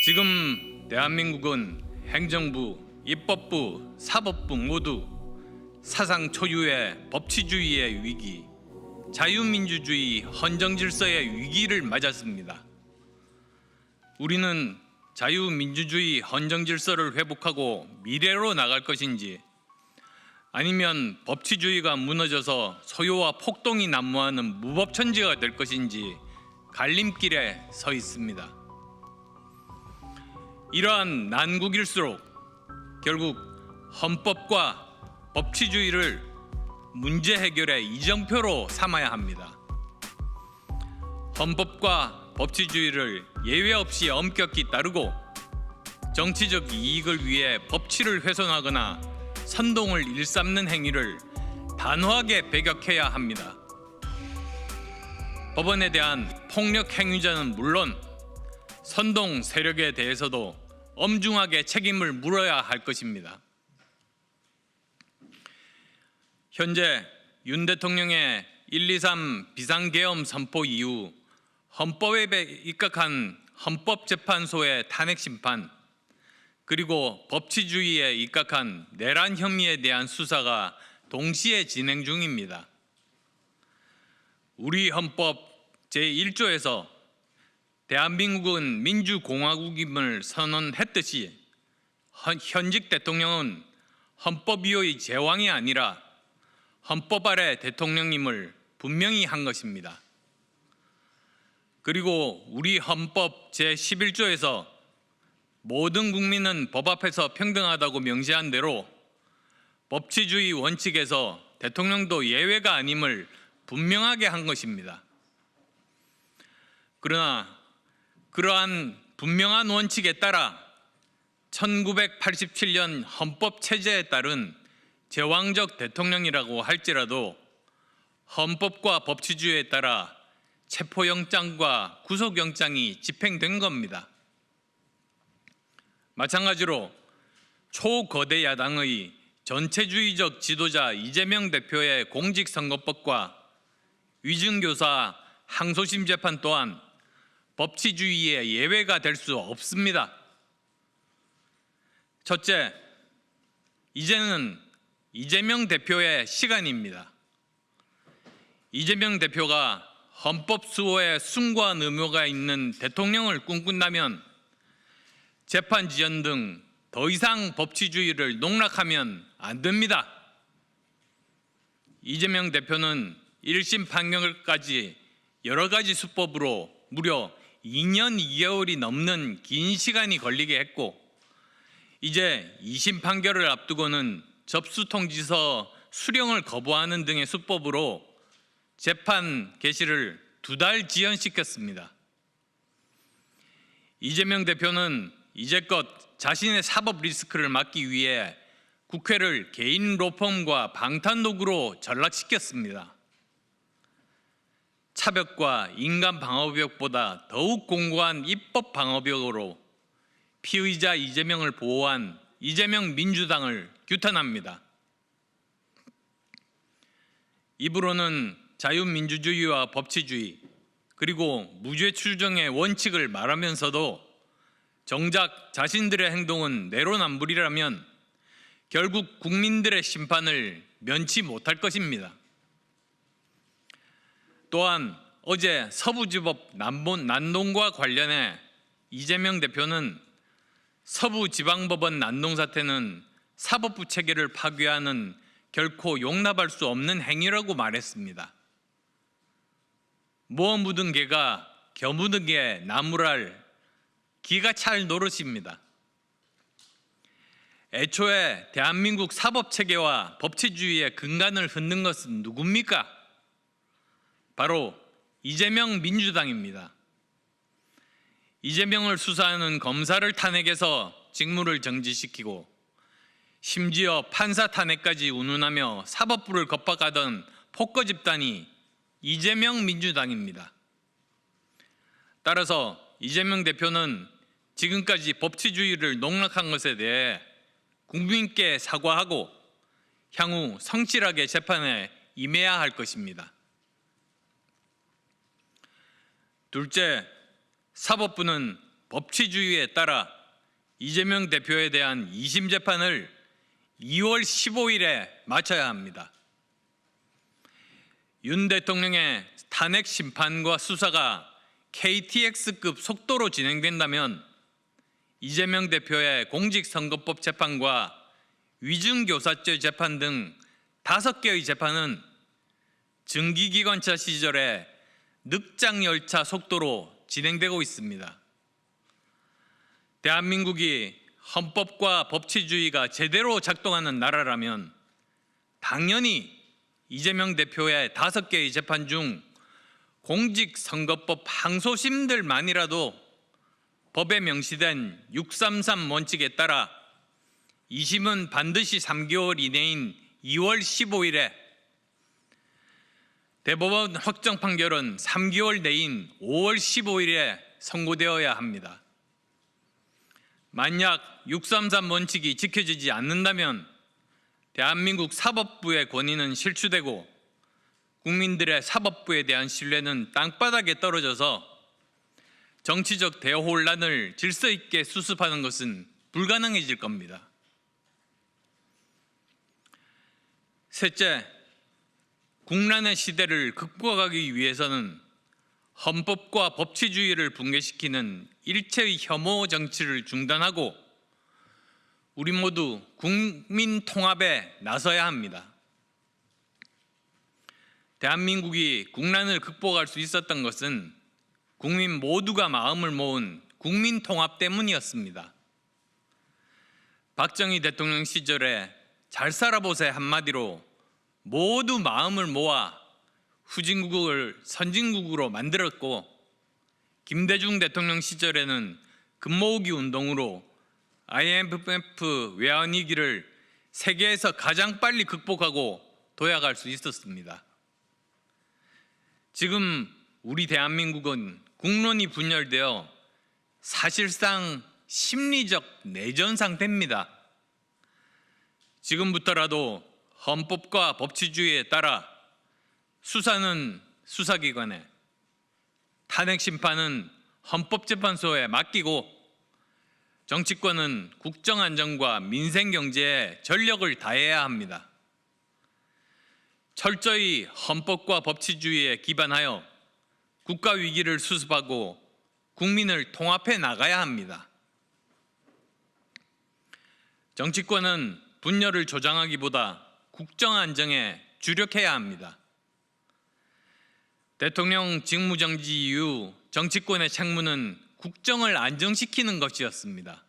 지금 대한민국은 행정부, 입법부, 사법부 모두 사상 초유의 법치주의의 위기, 자유민주주의 헌정질서의 위기를 맞았습니다. 우리는 자유민주주의 헌정질서를 회복하고 미래로 나갈 것인지, 아니면 법치주의가 무너져서 소요와 폭동이 난무하는 무법천지가 될 것인지 갈림길에 서 있습니다. 이러한 난국일수록 결국 헌법과 법치주의를 문제 해결의 이정표로 삼아야 합니다. 헌법과 법치주의를 예외 없이 엄격히 따르고 정치적 이익을 위해 법치를 훼손하거나 선동을 일삼는 행위를 단호하게 배격해야 합니다. 법원에 대한 폭력 행위자는 물론 선동 세력에 대해서도 엄중하게 책임을 물어야 할 것입니다. 현재 윤 대통령의 1.23 비상계엄 선포 이후 헌법에 입각한 헌법재판소의 탄핵심판, 그리고 법치주의에 입각한 내란 혐의에 대한 수사가 동시에 진행 중입니다. 우리 헌법 제1조에서 대한민국은 민주공화국임을 선언했듯이 현직 대통령은 헌법 위의 제왕이 아니라 헌법 아래 대통령임을 분명히 한 것입니다. 그리고 우리 헌법 제11조에서 모든 국민은 법 앞에서 평등하다고 명시한 대로 법치주의 원칙에서 대통령도 예외가 아님을 분명하게 한 것입니다. 그러나 그러한 분명한 원칙에 따라 1987년 헌법 체제에 따른 제왕적 대통령이라고 할지라도 헌법과 법치주의에 따라 체포영장과 구속영장이 집행된 겁니다. 마찬가지로 초거대 야당의 전체주의적 지도자 이재명 대표의 공직선거법과 위증교사 항소심 재판 또한 법치주의의 예외가 될 수 없습니다. 첫째, 이제는 이재명 대표의 시간입니다. 이재명 대표가 헌법 수호에 숭고한 의무가 있는 대통령을 꿈꾼다면 재판 지연 등 더 이상 법치주의를 농락하면 안 됩니다. 이재명 대표는 1심 판결까지 여러 가지 수법으로 무려 2년 2개월이 넘는 긴 시간이 걸리게 했고, 이제 2심 판결을 앞두고는 접수통지서 수령을 거부하는 등의 수법으로 재판 개시를 2달 지연시켰습니다. 이재명 대표는 이제껏 자신의 사법 리스크를 막기 위해 국회를 개인 로펌과 방탄도구로 전락시켰습니다. 차벽과 인간 방어벽보다 더욱 공고한 입법 방어벽으로 피의자 이재명을 보호한 이재명 민주당을 규탄합니다. 입으로는 자유민주주의와 법치주의, 그리고 무죄 추정의 원칙을 말하면서도 정작 자신들의 행동은 내로남불이라면 결국 국민들의 심판을 면치 못할 것입니다. 또한 어제 서부지법 난동과 관련해 이재명 대표는 서부지방법원 난동 사태는 사법부 체계를 파괴하는 결코 용납할 수 없는 행위라고 말했습니다. 뭐 묻은 개가 겨 묻은 개 나무랄 기가 찰 노릇입니다. 애초에 대한민국 사법체계와 법치주의의 근간을 흔든 것은 누굽니까? 바로 이재명 민주당입니다. 이재명을 수사하는 검사를 탄핵해서 직무를 정지시키고 심지어 판사 탄핵까지 운운하며 사법부를 겁박하던 폭거 집단이 이재명 민주당입니다. 따라서 이재명 대표는 지금까지 법치주의를 농락한 것에 대해 국민께 사과하고 향후 성실하게 재판에 임해야 할 것입니다. 둘째, 사법부는 법치주의에 따라 이재명 대표에 대한 2심 재판을 2월 15일에 마쳐야 합니다. 윤 대통령의 탄핵 심판과 수사가 KTX급 속도로 진행된다면 이재명 대표의 공직선거법 재판과 위증교사죄 재판 등 5개의 재판은 증기기관차 시절에 늑장열차 속도로 진행되고 있습니다. 대한민국이 헌법과 법치주의가 제대로 작동하는 나라라면 당연히 이재명 대표의 5개의 재판 중 공직선거법 항소심들만이라도 법에 명시된 633 원칙에 따라 2심은 반드시 3개월 이내인 2월 15일에, 대법원 확정 판결은 3개월 내인 5월 15일에 선고되어야 합니다. 만약 633 원칙이 지켜지지 않는다면 대한민국 사법부의 권위는 실추되고 국민들의 사법부에 대한 신뢰는 땅바닥에 떨어져서 정치적 대혼란을 질서 있게 수습하는 것은 불가능해질 겁니다. 셋째, 국난의 시대를 극복하기 위해서는 헌법과 법치주의를 붕괴시키는 일체의 혐오 정치를 중단하고 우리 모두 국민 통합에 나서야 합니다. 대한민국이 국난을 극복할 수 있었던 것은 국민 모두가 마음을 모은 국민 통합 때문이었습니다. 박정희 대통령 시절에 잘 살아보세 한마디로 모두 마음을 모아 후진국을 선진국으로 만들었고, 김대중 대통령 시절에는 금모으기 운동으로 IMF 외환위기를 세계에서 가장 빨리 극복하고 도약할 수 있었습니다. 지금 우리 대한민국은 국론이 분열되어 사실상 심리적 내전 상태입니다. 지금부터라도 헌법과 법치주의에 따라 수사는 수사기관에, 탄핵 심판은 헌법재판소에 맡기고 정치권은 국정안정과 민생경제에 전력을 다해야 합니다. 철저히 헌법과 법치주의에 기반하여 국가 위기를 수습하고 국민을 통합해 나가야 합니다. 정치권은 분열을 조장하기보다 국정안정에 주력해야 합니다. 대통령 직무정지 이후 정치권의 책무는 국정을 안정시키는 것이었습니다.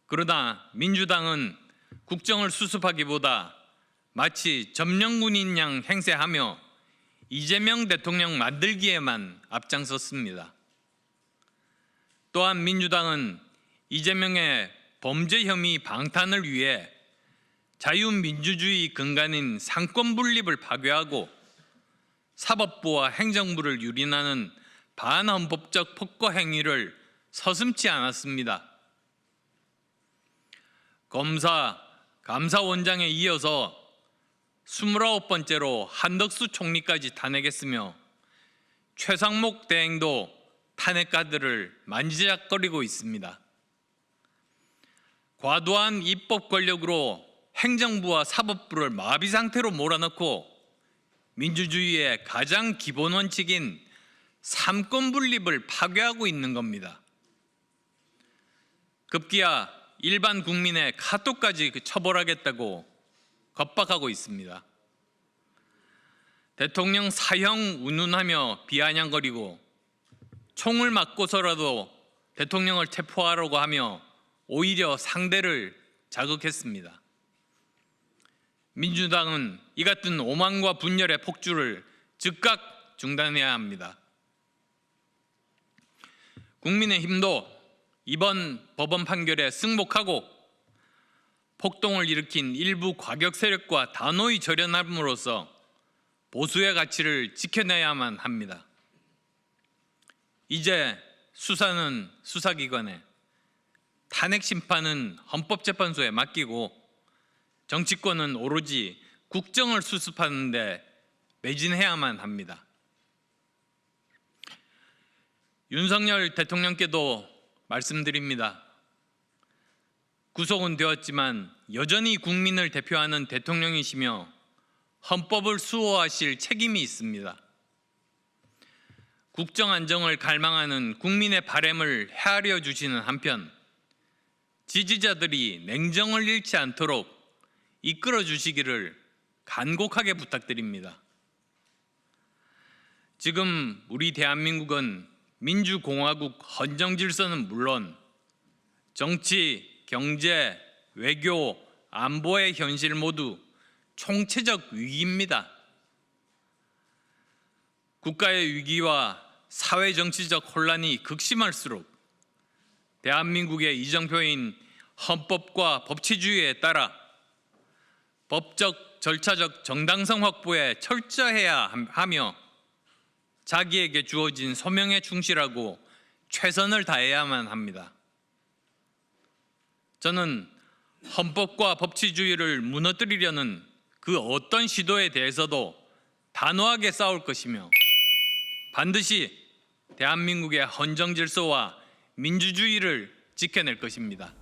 그러나 민주당은 국정을 수습하기보다 마치 점령군인 양 행세하며 이재명 대통령 만들기에만 앞장섰습니다. 또한 민주당은 이재명의 범죄 혐의 방탄을 위해 자유민주주의 근간인 상권분립을 파괴하고 사법부와 행정부를 유린하는 반헌법적 폭거 행위를 서슴지 않았습니다. 검사, 감사원장에 이어서 29번째로 한덕수 총리까지 탄핵했으며 최상목 대행도 탄핵카드를 만지작거리고 있습니다. 과도한 입법 권력으로 행정부와 사법부를 마비 상태로 몰아넣고 민주주의의 가장 기본 원칙인 삼권 분립을 파괴하고 있는 겁니다. 급기야 일반 국민의 카톡까지 처벌하겠다고 겁박하고 있습니다. 대통령 사형 운운하며 비아냥거리고 총을 맞고서라도 대통령을 체포하려고 하며 오히려 상대를 자극했습니다. 민주당은 이 같은 오만과 분열의 폭주를 즉각 중단해야 합니다. 국민의힘도 이번 법원 판결에 승복하고 폭동을 일으킨 일부 과격 세력과 단호히 절연함으로써 보수의 가치를 지켜내야만 합니다. 이제 수사는 수사기관에, 탄핵 심판은 헌법재판소에 맡기고 정치권은 오로지 국정을 수습하는 데 매진해야만 합니다. 윤석열 대통령께도 말씀드립니다. 구속은 되었지만 여전히 국민을 대표하는 대통령이시며 헌법을 수호하실 책임이 있습니다. 국정 안정을 갈망하는 국민의 바람을 헤아려 주시는 한편 지지자들이 냉정을 잃지 않도록 이끌어 주시기를 간곡하게 부탁드립니다. 지금 우리 대한민국은 민주공화국 헌정 질서는 물론 정치, 경제, 외교, 안보의 현실 모두 총체적 위기입니다. 국가의 위기와 사회 정치적 혼란이 극심할수록 대한민국의 이정표인 헌법과 법치주의에 따라 법적, 절차적 정당성 확보에 철저해야 하며 자기에게 주어진 소명에 충실하고 최선을 다해야만 합니다. 저는 헌법과 법치주의를 무너뜨리려는 그 어떤 시도에 대해서도 단호하게 싸울 것이며 반드시 대한민국의 헌정 질서와 민주주의를 지켜낼 것입니다.